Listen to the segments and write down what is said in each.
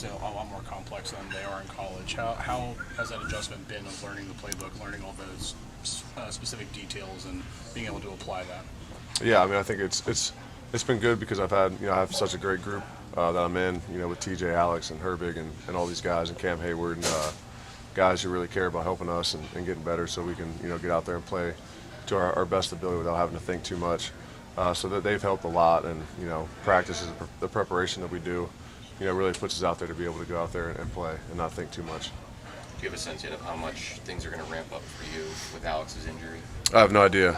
obviously a lot more complex than they are in college. How has that adjustment been of learning the playbook, learning all those specific details, and being able to apply that? Yeah, I mean, I think it's been good because I have such a great group that I'm in, with T.J, Alex, and Herbig, and all these guys, and Cam Hayward, and guys who really care about helping us and getting better so we can, get out there and play to our best ability without having to think too much. So that they've helped a lot, and, practice is the preparation that we do, really puts us out there to be able to go out there and play and not think too much. Do you have a sense yet of how much things are going to ramp up for you with Alex's injury? I have no idea.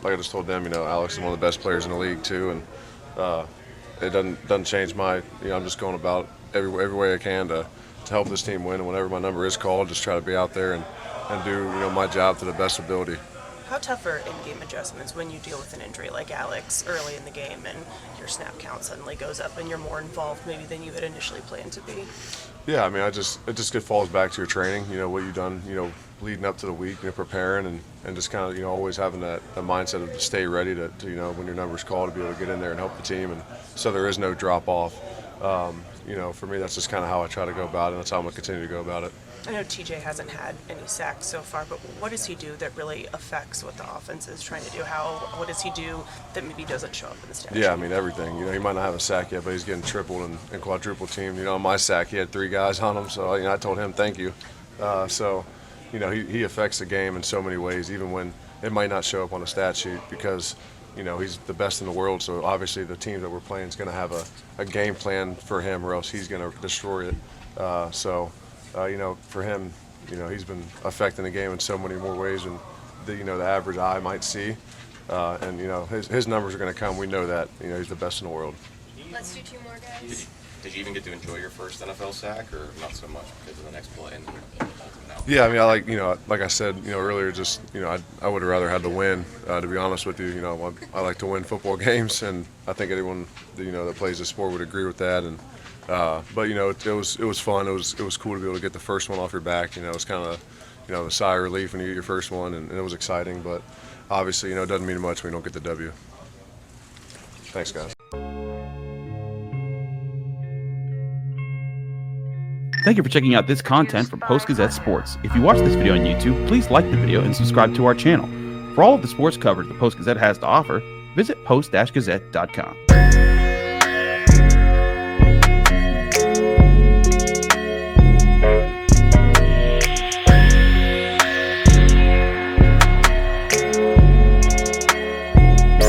Like I just told them, Alex is one of the best players in the league too, and it doesn't change my. I'm just going about every way I can to help this team win. And whenever my number is called, just try to be out there and do my job to the best ability. How tough are in-game adjustments when you deal with an injury like Alex early in the game and your snap count suddenly goes up and you're more involved maybe than you had initially planned to be? Yeah, I mean, it just falls back to your training. What you've done, leading up to the week, preparing and just kind of always having that mindset of to stay ready to when your number's called to be able to get in there and help the team, and so there is no drop off. For me, that's just kind of how I try to go about it, and that's how I'm going to continue to go about it. I know TJ hasn't had any sacks so far, but what does he do that really affects what the offense is trying to do? What does he do that maybe doesn't show up in the stat sheet? Yeah, I mean, everything. He might not have a sack yet, but he's getting tripled and quadruple teamed. On my sack, he had 3 guys on him, so I told him thank you. He affects the game in so many ways, even when it might not show up on a stat sheet, because he's the best in the world. So obviously the team that we're playing is going to have a game plan for him, or else he's going to destroy it. For him, he's been affecting the game in so many more ways than the average eye might see. His numbers are going to come. We know that. He's the best in the world. Let's do 2 more, guys. Did you even get to enjoy your first NFL sack, or not so much because of the next play and the ultimate outcome? Yeah, I mean, like I said, earlier, just I would have rather had the win. To be honest with you, I like to win football games, and I think anyone that plays the sport would agree with that. And but it was fun. It was cool to be able to get the first one off your back. It was kind of a sigh of relief when you get your first one, and it was exciting. But obviously, it doesn't mean much when you don't get the W. Thanks, guys. Thank you for checking out this content from Post-Gazette Sports. If you watch this video on YouTube, please like the video and subscribe to our channel. For all of the sports coverage the Post-Gazette has to offer, visit post-gazette.com.